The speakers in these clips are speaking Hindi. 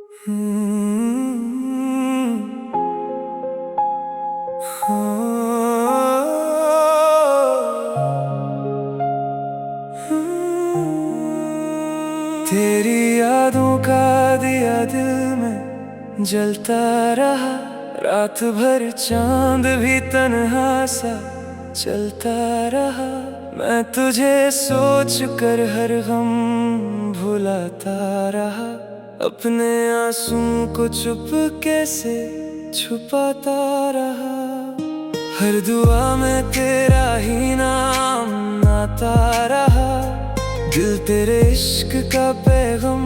तेरी यादों का दिया दिल में जलता रहा, रात भर चांद भी तन्हा सा चलता रहा। मैं तुझे सोच कर हर गम भुलाता रहा, अपने आंसू को चुपके से छुपाता रहा। हर दुआ में तेरा ही नाम आता रहा, दिल तेरे इश्क का पैगाम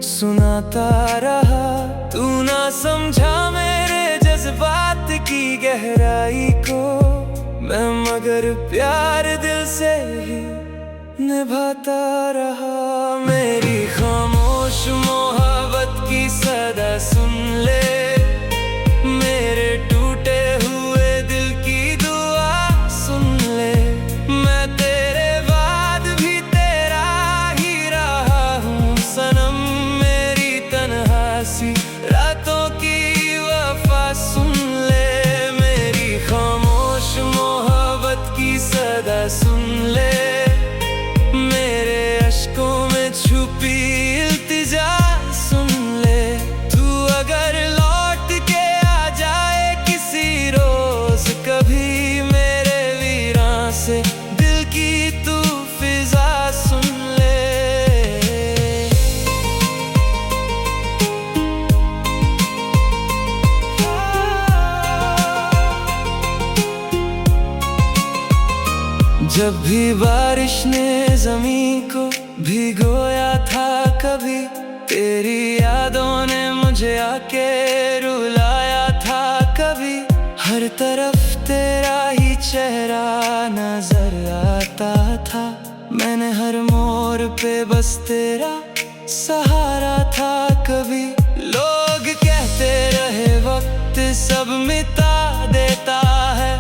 सुनाता रहा। तू ना समझा मेरे जज्बात की गहराई को, मैं मगर प्यार दिल से ही निभाता रहा। मेरी खामोश मोहब्बत की सदा सुन ले, मेरे टूटे हुए दिल की दुआ सुन ले। मैं तेरे बाद भी तेरा ही रहा हूँ सनम, मेरी तन्हा सी रातों की वफा सुन ले। मेरी खामोश मोहब्बत की सदा सुन ले, मेरे अश्कों में छुपी इल्तिजा सुन ले। तू अगर लौट के आ जाए किसी रोज कभी, मेरे वीरां से दिल की तू फिजा सुन ले। जब भी बारिश ने ज़मीं को भिगोया था कभी, तेरी यादों ने मुझे आके रुलाया था कभी। हर तरफ तेरा ही चेहरा नजर आता था, मैंने हर मोड़ पे बस तेरा सहारा था कभी। लोग कहते रहे वक्त सब मिटा देता है,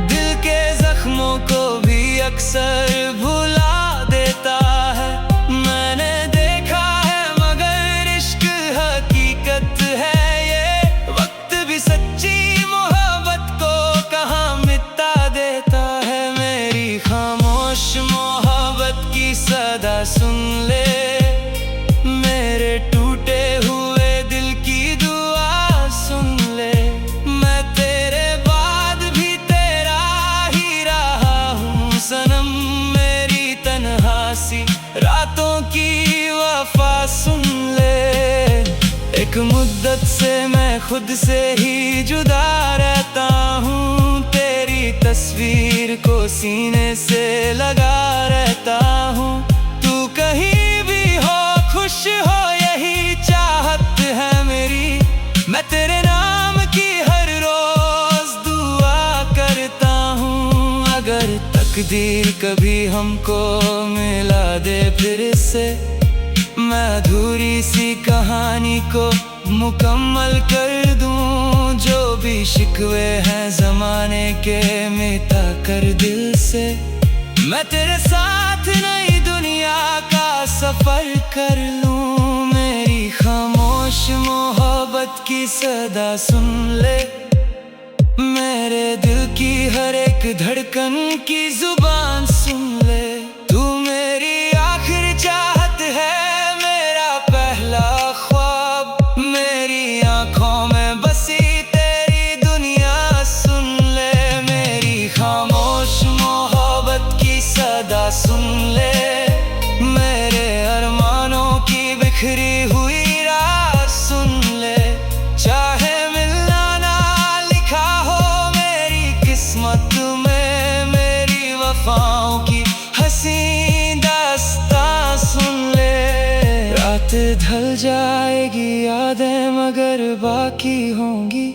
दिल के जख्मों को भी अक्सर भुला देता है। मैंने देखा है मगर इश्क हकीकत है ये, वक्त भी सच्ची मोहब्बत को कहाँ मिटा देता है। मेरी खामोश मोहब्बत की सदा सुन ले, मेरे टूटे हुए दिल की दुआ सुन ले। मैं तेरे बाद भी तेरा ही रहा हूँ सनम, मेरी तन्हा सी रातों की वफा सुन ले। एक मुद्दत से मैं खुद से ही जुदा रहता हूँ, तेरी तस्वीर को सीने से लगा रहता हूँ। तू कहीं भी हो खुश हो यही चाहत है मेरी, मैं तेरे नाम की हर रोज दुआ करता हूँ। अगर तकदीर कभी हमको मिला दे फिर से, मैं अधूरी सी कहानी को मुकम्मल कर दूं। जो भी शिकवे हैं ज़माने के मिटा कर दिल से, मैं तेरे साथ नई दुनिया का सफर कर लूं। मेरी खामोश मोहब्बत की सदा सुन ले, मेरे दिल की हर एक धड़कन की जुबान सुन ले। तू मेरी आखिरी चाहत है, मेरा पहला ख्वाब, मेरी आंखों में बसी तेरी दुनिया सुन ले। मेरी खामोश मोहब्बत की सदा सुन ले, मेरे अरमानों की बिखरी हुई राह सुन ले। चाहे मिलना ना लिखा हो मेरी किस्मत में, मेरी वफाओं की हसी दास्तां सुन ले। रात ढल जाएगी यादें मगर बाकी होंगी,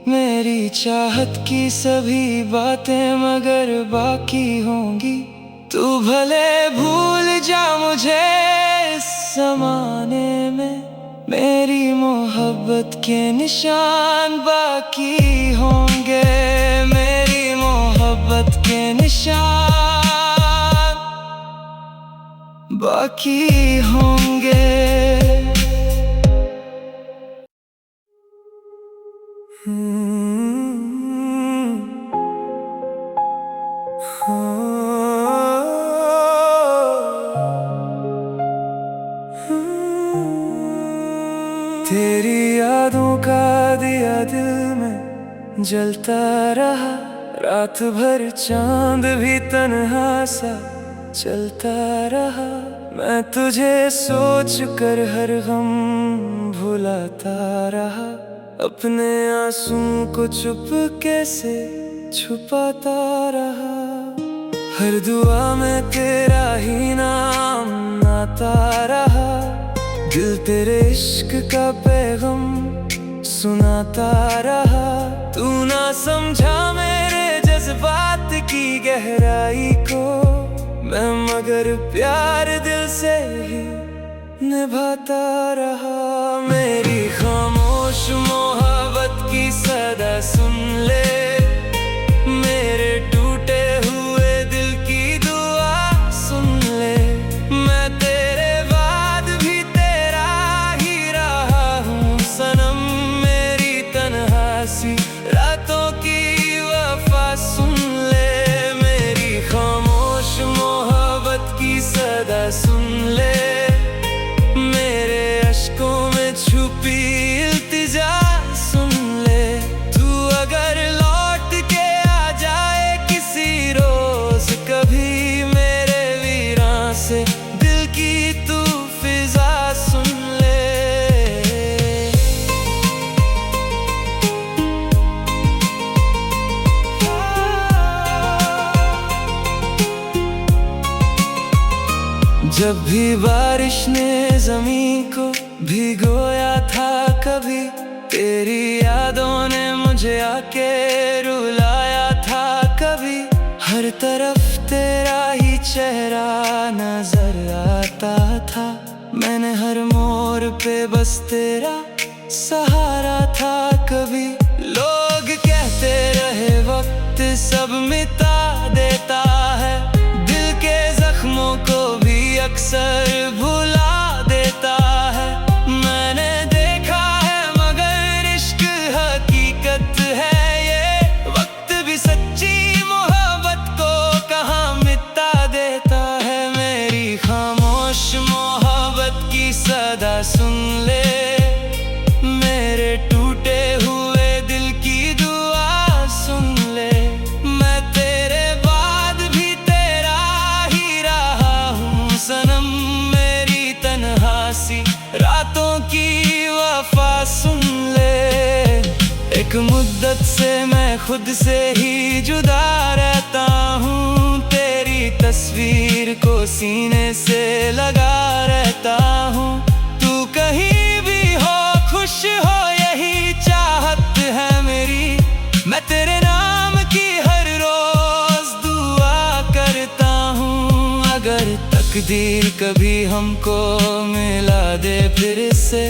मेरी चाहत की सभी बातें मगर बाकी होंगी। तू भले भूल जा मुझे इस ज़माने में, मेरी मोहब्बत के निशान बाकी होंगे। मेरी मोहब्बत के निशान बाकी होंगे। तेरी यादों का दिया दिल में जलता रहा, रात भर चांद भी तन्हा सा चलता रहा। मैं तुझे सोच कर हर गम भुलाता रहा, अपने आंसू को चुपके से छुपाता रहा। हर दुआ में तेरा ही नाम आता रहा, दिल तेरे इश्क का पैगाम सुनाता रहा। तू ना समझा मेरे जज्बात की गहराई को, मैं मगर प्यार दिल से ही निभाता रहा। मेरी खामोश मोहब्बत की सदा सुन ले, मेरे टूटे हुए दिल की दुआ सुन ले। मैं तेरे बाद भी तेरा ही रहा हूँ सनम, मेरी तन्हा सी रातों की वफा सुन ले। मेरी खामोश मोहब्बत की सदा सुन ले, मेरे अश्कों में छुपी इल्तिजा सुन ले। तू अगर लौट के आ जाए किसी रोज कभी, मेरे वीरां से दिल की तू फिजा सुन ले। जब भी बारिश ने ज़मीं को भिगोया था कभी, तेरी यादों ने मुझे आके रुलाया था कभी। हर तरफ तेरा ही चेहरा नजर आता था, मैंने हर मोड़ पे बस तेरा सहारा था कभी। लोग कहते रहे वक्त सब मिटा देता है, दिल के जख्मों को भी अक्सर भुला देता है। मैंने देखा है मगर इश्क हकीकत है ये, वक्त भी सच्ची मोहब्बत को कहाँ मिटा देता है। मेरी खामोश मोहब्बत की सदा सुन ले, मेरे टूटे हुए दिल की दुआ सुन ले। मैं तेरे बाद भी तेरा ही रहा हूँ सनम, मेरी तन्हा सी रातों की वफा सुन ले। एक मुद्दत से मैं खुद से ही जुदा रहता हूँ, तेरी तस्वीर को सीने से लगा रहता हूँ। तू कहीं भी हो खुश हो यही चाहत है मेरी, मैं तेरे नाम की हर रोज दुआ करता हूँ। अगर तकदीर कभी हमको मिला दे फिर से,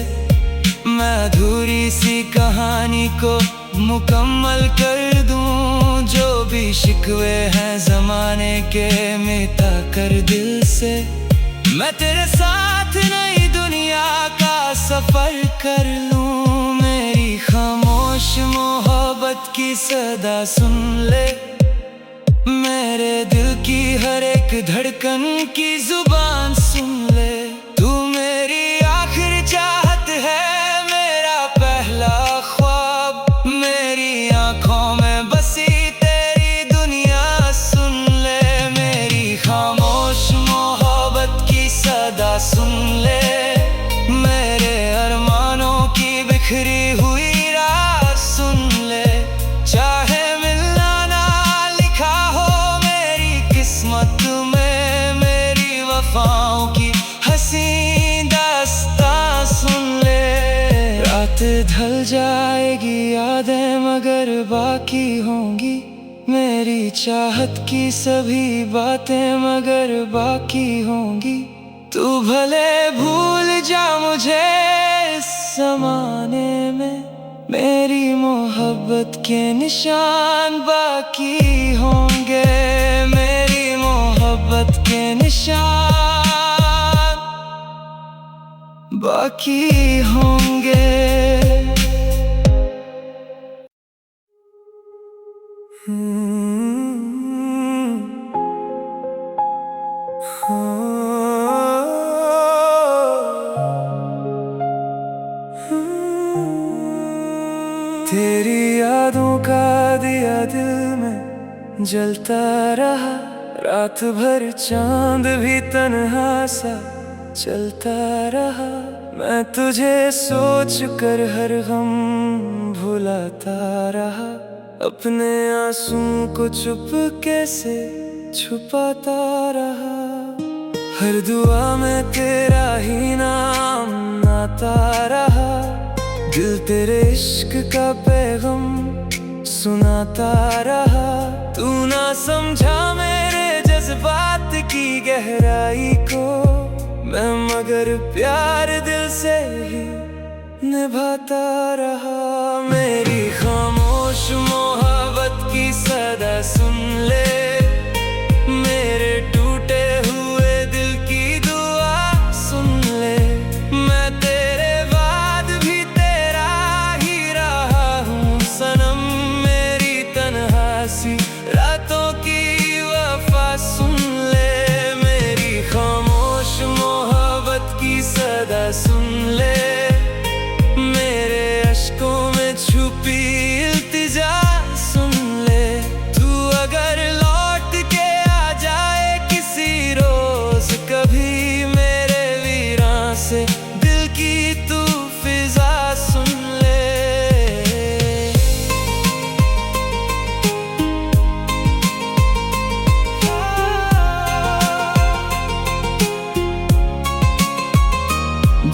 मैं अधूरी सी कहानी को मुकम्मल कर दूं। जो भी शिकवे हैं ज़माने के मिटा कर दिल से, मैं तेरे साथ नई दुनिया का सफर कर लूं। मेरी खामोश मोहब्बत की सदा सुन ले, मेरे दिल की हर एक धड़कन की जुबान सुन ले। तू मेरी आखिरी चाहत है, मेरा पहला ख्वाब, मेरी आंखों में बसी तेरी दुनिया सुन ले। मेरी खामोश मोहब्बत की सदा सुन ले, मेरे अरमानों की बिखरी हुई राह सुन ले। चाहे मिलना ना लिखा हो मेरी किस्मत में, मेरी वफाओं की हसी दास्तां सुन ले। रात ढल जाएगी यादें मगर बाकी होंगी, मेरी चाहत की सभी बातें मगर बाकी होंगी। तू भले भूल जा मुझे इस ज़माने में, मेरी मोहब्बत के निशान बाकी होंगे। मेरी मोहब्बत के निशान बाकी होंगे। हाँ तेरी यादों का दिया दिल में जलता रहा, रात भर चांद भी तन्हा सा चलता रहा। मैं तुझे सोच कर हर गम भुलाता रहा, अपने आंसू को चुपके से छुपाता रहा। हर दुआ में तेरा ही नाम आता रहा, दिल तेरे इश्क का पैगाम सुनाता रहा। तू ना समझा मेरे जज्बात की गहराई को, मैं मगर प्यार दिल से ही निभाता रहा। मेरी खामोश मोहब्बत की सदा सुन ले, मेरे टूटे हुए दिल की दुआ सुन ले। मैं तेरे बाद भी तेरा ही रहा हूँ सनम, मेरी तन्हा सी रातों की वफा सुन ले। मेरी खामोश मोहब्बत की सदा सुन ले, मेरे अश्कों में छुपी इल्तिजा सुन ले। तू अगर लौट के आ जाए किसी रोज कभी, मेरे वीरां से दिल की तू फिजा सुन ले।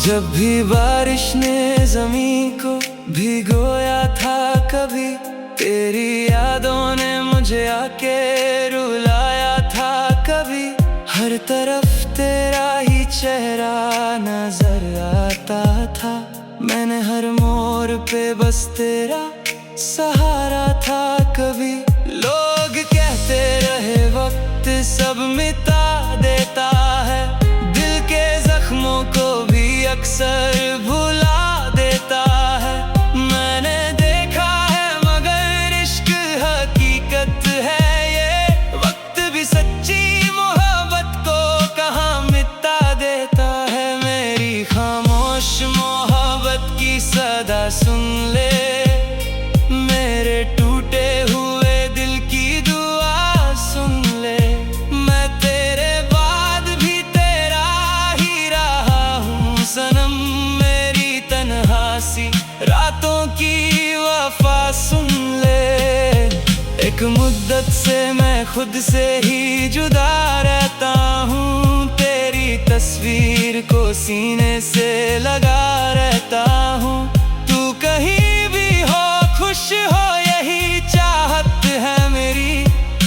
जब भी बारिश ने ज़मीं को भिगोया था कभी, तेरी यादों ने मुझे आके रुलाया था कभी। हर तरफ तेरा ही चेहरा नजर आता था, मैंने हर मोड़ पे बस तेरा सहारा था कभी। लोग कहते रहे वक्त सब मिटा देता है, दिल के जख्मों को भी अक्सर भुला देता है। मैंने देखा है मगर इश्क हकीकत है ये, वक्त भी सच्ची मोहब्बत को कहाँ मिटा देता है। मेरी खामोश मोहब्बत की सदा सुन ले, मेरे टूटे हुए दिल की दुआ सुन ले। मैं तेरे बाद भी तेरा ही रहा हूँ सनम, मेरी तन्हा सी रातों की वफा सुन ले। एक मुद्दत से मैं खुद से ही जुदा रहता हूँ, तेरी तस्वीर को सीने से लगा रहता हूँ। तू कहीं भी हो खुश हो यही चाहत है मेरी,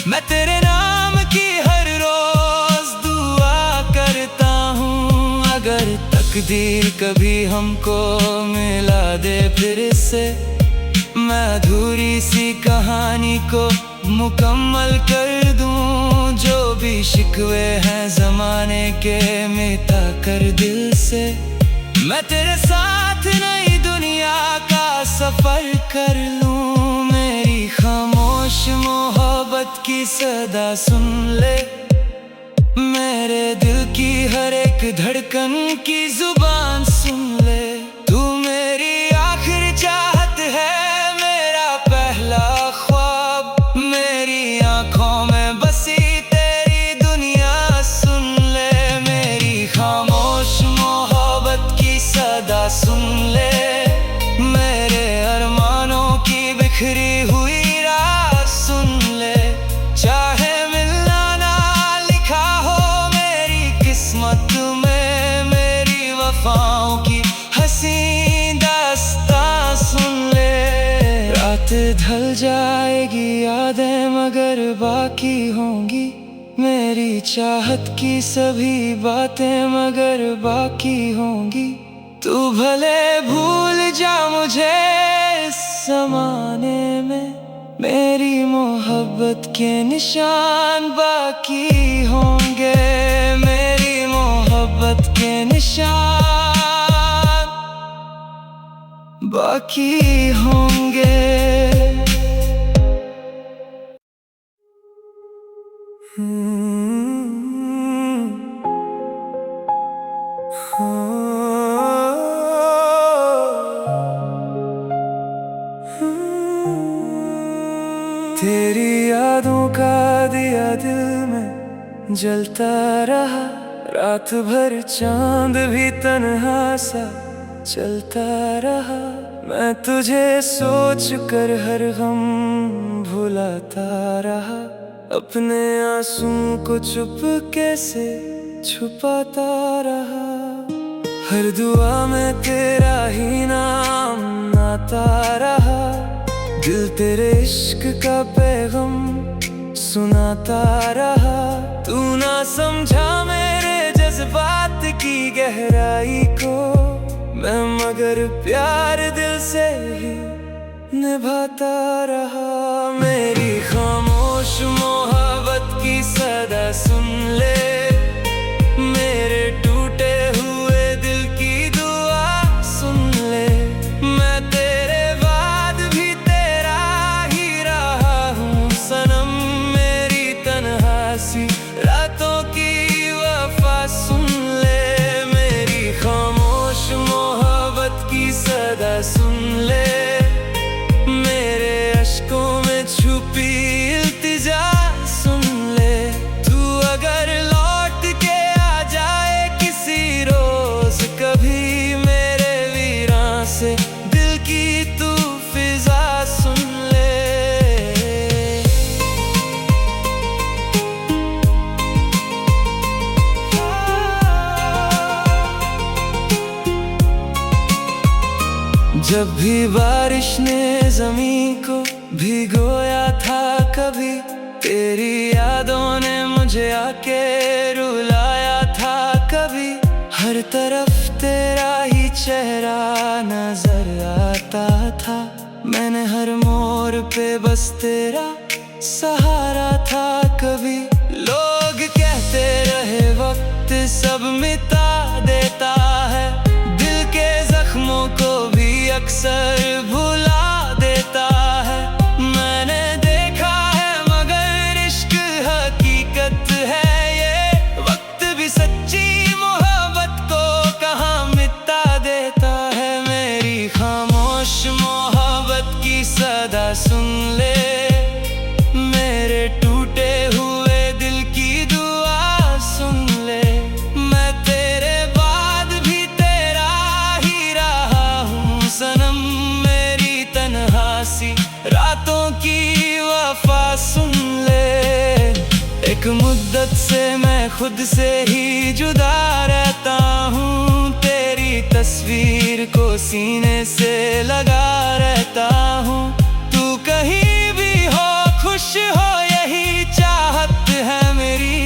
मैं तेरे नाम की हर रोज दुआ करता हूँ। अगर तकदीर कभी हमको मिला दे फिर से, मैं अधूरी सी कहानी को मुकम्मल कर दूं। जो भी शिकवे हैं ज़माने के मिटा कर दिल से, मैं तेरे साथ नई दुनिया का सफर कर लूं। मेरी खामोश मोहब्बत की सदा सुन ले, मेरे दिल की हर एक धड़कन की जुबान सुन ले। तू मेरी आखिरी चाहत है, मेरा पहला ख्वाब, मेरी आंखों में बसी तेरी दुनिया सुन ले। मेरी खामोश मोहब्बत की सदा सुन ले, मेरे अरमानों की बिखरी हुई रात सुन ले। चाहे मिलना ना लिखा हो मेरी किस्मत में, मेरी वफाओं की हंसी दास्तां सुन ले। रात ढल जाएगी यादें मगर बाकी होंगी, मेरी चाहत की सभी बातें मगर बाकी होंगी। तू भले भूल जा मुझे इस ज़माने में, मेरी मोहब्बत के निशान बाकी होंगे। मेरी मोहब्बत के निशान बाकी होंगे। हाँ तेरी यादों का दिया दिल में जलता रहा, रात भर चांद भी तन्हा सा चलता रहा। मैं तुझे सोच कर हर गम भुलाता रहा, अपने आंसू को चुप कैसे छुपाता रहा। हर दुआ में तेरा ही नाम आता रहा, दिल तेरे इश्क का पैगाम सुनाता रहा। तू ना समझा मेरे जज्बात की गहराई को, मैं मगर प्यार दिल से ही निभाता रहा। मेरी खामोश मोहब्बत की सदा सुन ले, मेरे टूटे हुए दिल की दुआ सुन ले। मैं तेरे बाद भी तेरा ही रहा हूँ सनम, मेरी तन्हा सी रातों की वफा सुन ले। मेरी खामोश मोहब्बत की सदा सुन ले, मेरे अश्कों में छुपी इल्तिजा सुन ले। तू अगर लौट के आ जाए किसी रोज कभी, मेरे वीरां से दिल की तू फिजा सुन ले। जब भी बारिश ने ज़मीं को भिगोया था कभी, तेरी यादों ने मुझे आके रुलाया था कभी। हर तरफ तेरा ही चेहरा नजर आता था, मैंने हर मोड़ पे बस तेरा सहारा था कभी। लोग कहते रहे वक्त सब मिटा देता है, दिल के जख्मों को भी अक्सर भुला देता है। मैंने देखा है मगर इश्क हकीकत है ये, वक्त भी सच्ची मोहब्बत को कहाँ मिटा देता है। मेरी खामोश मोहब्बत की सदा सुन ले, मेरे टूटे हुए दिल की दुआ सुन ले। मैं तेरे बाद भी तेरा ही रहा हूँ सनम, मेरी तन्हा सी रातों की वफा सुन ले। एक मुद्दत से मैं खुद से ही जुदा रहता हूँ, तेरी तस्वीर को सीने से लगा रहता हूँ। तू कहीं भी हो खुश हो यही चाहत है मेरी,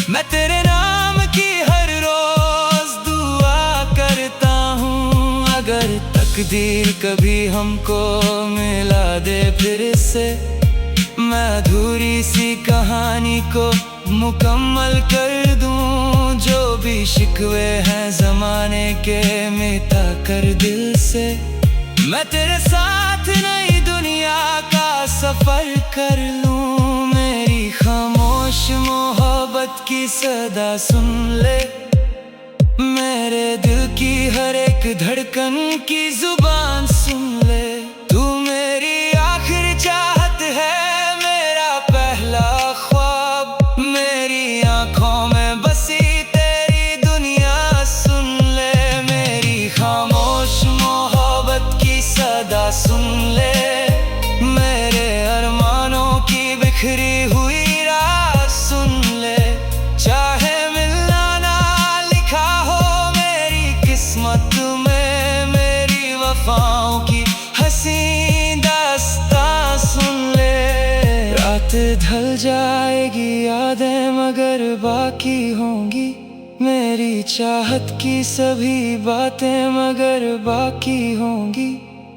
मैं तेरे नाम की हर रोज दुआ करता हूँ। अगर तकदीर कभी हमको मिला दे फिर से, मैं अधूरी सी कहानी को मुकम्मल कर दूं। जो भी शिकवे हैं ज़माने के मिटा कर दिल से, मैं तेरे साथ नई दुनिया का सफर कर लूं। मेरी खामोश मोहब्बत की सदा सुन ले, मेरे दिल की हर एक धड़कन की जुबान सुन ले। तू मेरी आखिरी चाहत है, मेरा पहला ख्वाब, मेरी आंखों में बसी तेरी दुनिया सुन ले। मेरी खामोश मोहब्बत की सदा सुन ले, मेरे अरमानों की बिखरी हुई रात सुन ले। चाहे मिलना ना लिखा हो मेरी किस्मत में, मेरी वफाओं की हसीन दास्तां सुन ले। रात ढल जाएगी यादें मगर बाकी होंगी, मेरी चाहत की सभी बातें मगर बाकी होंगी।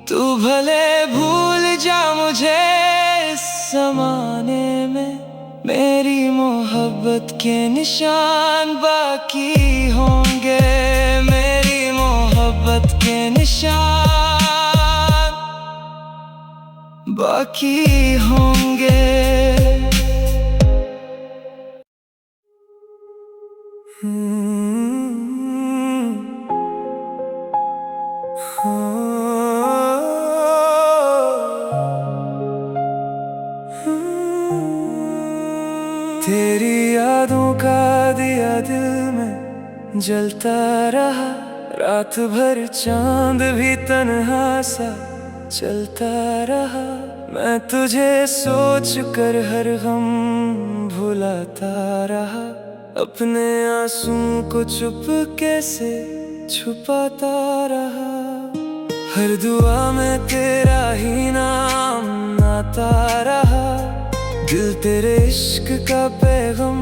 तू भले भूल जा मुझे इस ज़माने में, मेरी मोहब्बत के निशान बाकी होंगे। मेरी मोहब्बत के निशान बाकी होंगे। हाँ यादों का दिया दिल में जलता रहा। रात भर चांद भी तन्हा सा चलता रहा। मैं तुझे सोच कर हर गम भुलाता रहा। अपने आंसू को चुप कैसे छुपाता रहा। हर दुआ में तेरा ही नाम आता रहा। दिल तेरे इश्क का पैगाम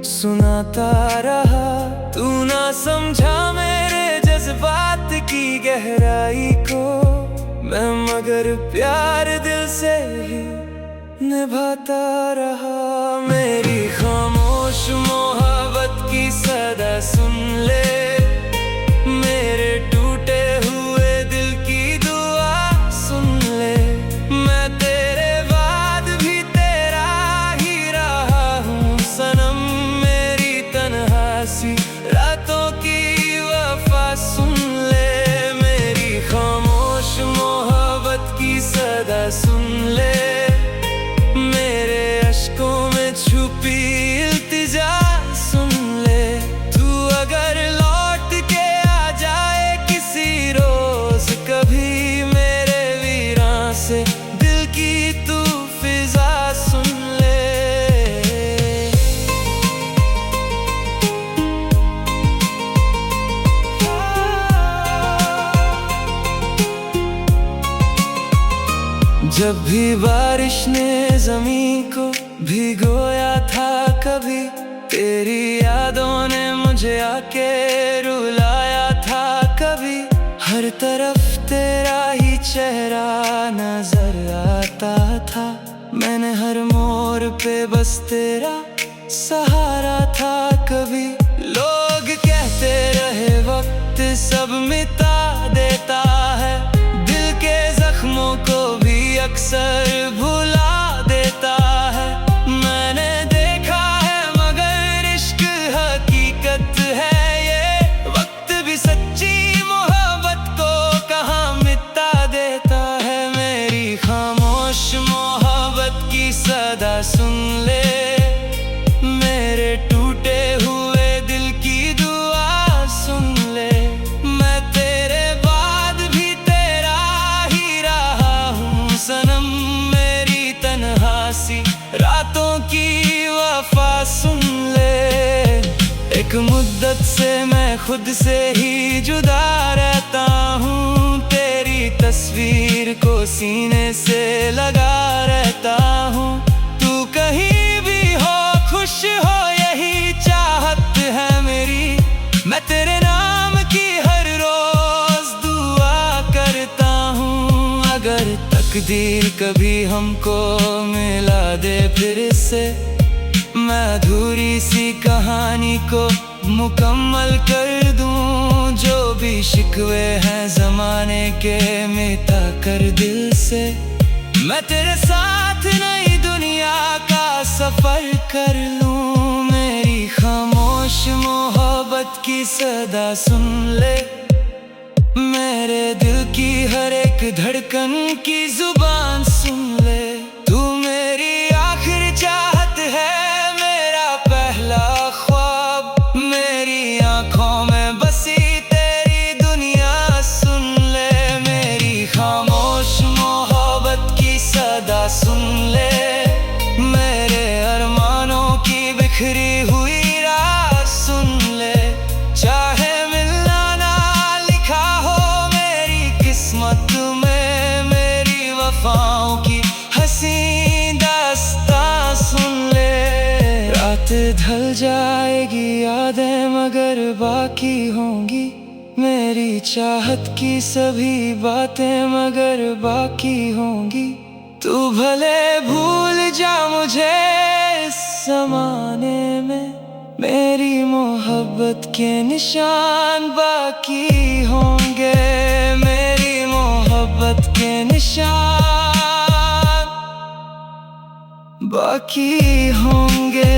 सुनाता रहा। तू ना समझा मेरे जज्बात की गहराई को, मैं मगर प्यार दिल से ही निभाता रहा। मेरी खामोश मोहब्बत की सदा सुन ले, मेरे टूटे हुए दिल की दुआ सुन ले। मैं तेरे बाद भी तेरा ही रहा हूँ सनम, मेरी तन्हासी रातों की वफा सुन ले। मेरी खामोश मोहब्बत की सदा सुन ले, मेरे अश्कों में छुपी इल्तिजा सुन ले। तू अगर लौट के आ जाए किसी रोज कभी, मेरे वीरां से दिल की तू फिजा सुन ले। जब भी बारिश ने ज़मीं को भिगोया था कभी, तेरी यादों ने मुझे आके रुलाया था कभी। हर तरफ तेरा ही चेहरा नजर आता था। मैंने हर मोड़ पे बस तेरा सहारा था कभी। लोग कहते रहे वक्त सब मिटा देता है, दिल के जख्मों को भी अक्सर भुला देता है। मैंने देखा है मगर इश्क हकीकत है ये, वक्त भी सच्ची मोहब्बत को कहाँ मिटा देता है। मेरी खामोश मोहब्बत की सदा सुन ले, मेरे टूटे हुए दिल की दुआ सुन ले। मैं तेरे बाद भी तेरा ही रहा हूँ सनम, मेरी तन्हासी रातों की वफा सुन ले। एक मुद्दत से मैं खुद से ही जुदा रहता हूँ, तेरी तस्वीर को सीने से लगा रहता हूँ। तू कहीं भी हो खुश हो यही चाहत है मेरी। मैं तेरे नाम की हर रोज दुआ करता हूँ। अगर तकदीर कभी हमको मिला दे फिर से, मैं अधूरी सी कहानी को मुकम्मल कर दूं। जो भी शिकवे हैं ज़माने के मिटा कर दिल से, मैं तेरे साथ नई दुनिया का सफर कर लूं। मेरी खामोश मोहब्बत की सदा सुन ले, मेरे दिल की हर एक धड़कन की जुबान सुन ले। तू मेरी आखिरी चाहत है, मेरा पहला ख्वाब, मेरी आंखों में बसी तेरी दुनिया सुन ले। मेरी खामोश मोहब्बत की सदा सुन ले, मेरे अरमानों की बिखरी हुई रात सुन ले। चाहे मिलना ना लिखा हो मेरी किस्मत में, मेरी वफाओं की हसीन दास्तां सुन ले। रात ढल जाएगी यादें मगर बाकी होंगी, मेरी चाहत की सभी बातें मगर बाकी होंगी। तू भले भूल जा मुझे इस ज़माने में, मेरी मोहब्बत के निशान बाकी होंगे। मेरी मोहब्बत के निशान बाकी होंगे।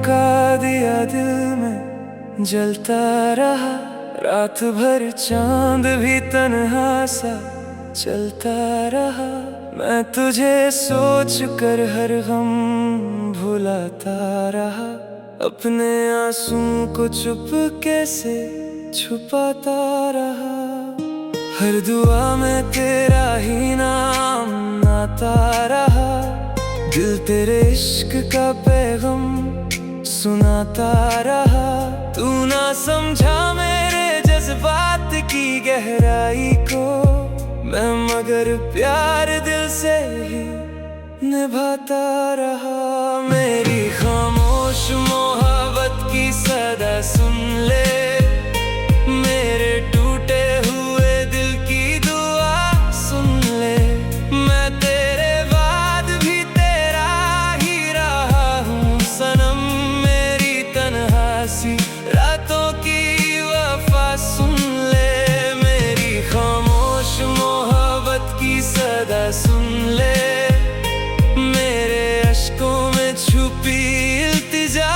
धोखा दिया दिल में जलता रहा, रात भर चांद भी तन्हा सा चलता रहा। मैं तुझे सोच कर हर गम भुलाता रहा, अपने आंसू को चुप कैसे छुपाता रहा। हर दुआ में तेरा ही नाम आता रहा, दिल तेरे इश्क का पैगाम सुनाता रहा। तू ना समझा मेरे जज्बात की गहराई को, मैं मगर प्यार दिल से ही निभाता रहा। मेरी खामोश मोहब्बत की सदा सुन ले, मेरे टूटे हुए दिल की दुआ सुन ले। मैं तेरे बाद भी तेरा ही रहा हूँ सनम, मेरी तन्हासी रातों की वफा सुन ले। मेरी खामोश मोहब्बत की सदा सुन ले, मेरे अश्कों में छुपी इल्तिजा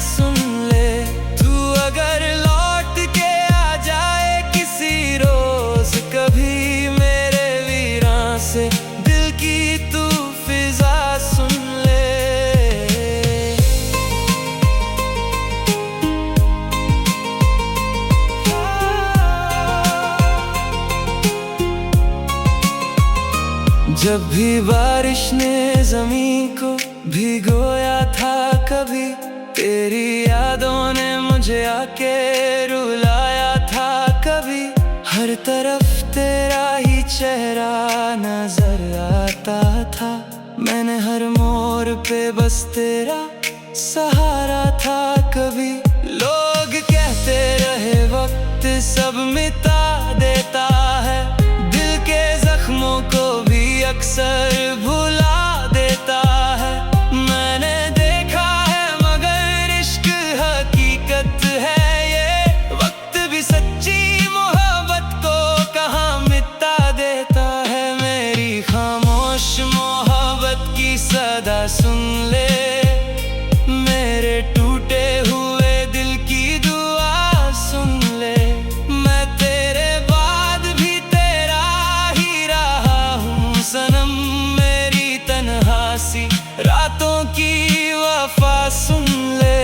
सुन ले। तू अगर लौट के आ जाए किसी रोज कभी, मेरे वीरां से दिल की तू फिजा सुन ले। जब भी बारिश ने ज़मीं को भिगोया था कभी, तेरी यादों ने मुझे आके रुलाया था कभी। हर तरफ तेरा ही चेहरा नजर आता था, मैंने हर मोड़ पे बस तेरा सहारा था कभी। लोग कहते रहे वक्त सब मिटा देता है, दिल के जख्मों को भी अक्सर भुला देता है। मैंने देखा है मगर इश्क हकीकत है ये, वक्त भी सच्ची मोहब्बत को कहाँ मिटा देता है। मेरी खामोश मोहब्बत की सदा सुन ले, मेरे टूटे हुए दिल की दुआ सुन ले। मैं तेरे बाद भी तेरा ही रहा हूँ सनम, मेरी तन्हासी रातों की वफा सुन ले।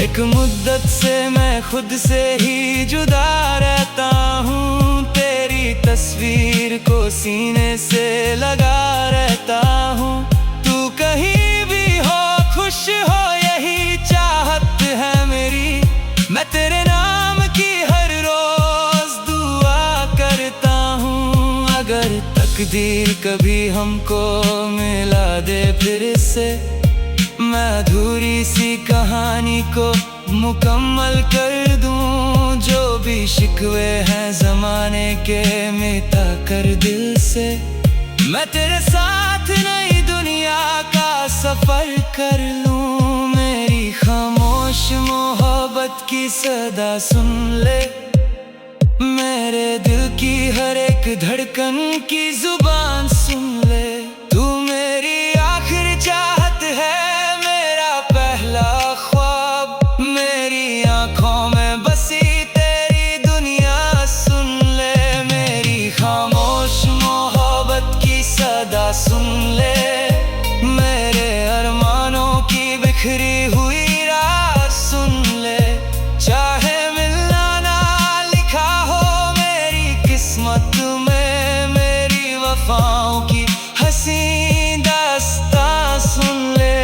एक मुद्दत से मैं खुद से ही जुदा रहता हूँ, तेरी तस्वीर को सीने से लगा रहता हूँ। तू कहीं भी हो खुश हो यही चाहत है मेरी, मैं तेरे नाम की हर रोज दुआ करता हूँ। अगर तकदीर कभी हमको मिला दे फिर से, मैं अधूरी सी कहानी को मुकम्मल कर दूं। जो भी शिकवे हैं ज़माने के मिटा कर दिल से, मैं तेरे साथ नई दुनिया का सफर कर लूं। मेरी खामोश मोहब्बत की सदा सुन ले, मेरे दिल की हर एक धड़कन की जुबान सुन ले। तू मेरी आखिरी चाहत है, मेरा पहला ख्वाब, मेरी आंखों में बसी तेरी दुनिया सुन ले। मेरी खामोश मोहब्बत की सदा सुन ले, मेरे अरमानों की बिखरी हुई रात सुन ले। चाहे मिलना ना लिखा हो मेरी किस्मत में, मेरी वफाओं की हसीन दास्तां सुन ले।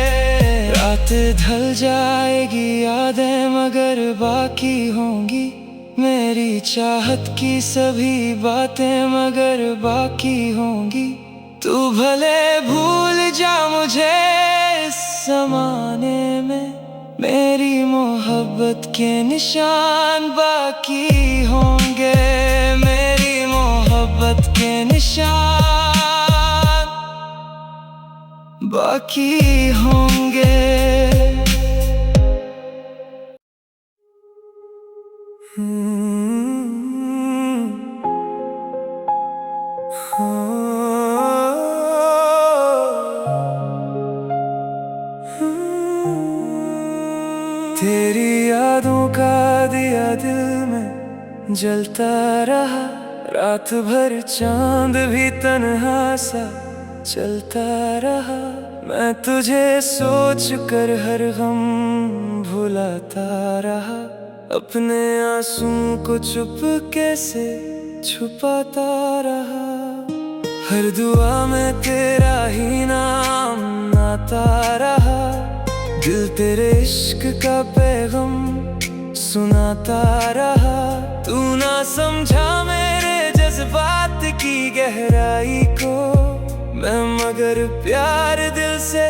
रात ढल जाएगी यादें मगर बाकी होंगी, मेरी चाहत की सभी बातें मगर बाकी होंगी। तू भले भूल जा मुझे इस ज़माने में, मेरी मोहब्बत के निशान बाकी होंगे, मेरी मोहब्बत के निशान बाकी होंगे। जलता रहा। रात भर चांद भी तन्हा सा चलता रहा। मैं तुझे सोच कर हर गम भुलाता रहा। अपने आंसुओं को चुपके से छुपाता रहा। हर दुआ में तेरा ही नाम आता रहा। दिल तेरे इश्क का पैगाम सुनाता रहा। तू ना समझा मेरे जज्बात की गहराई को, मैं मगर प्यार दिल से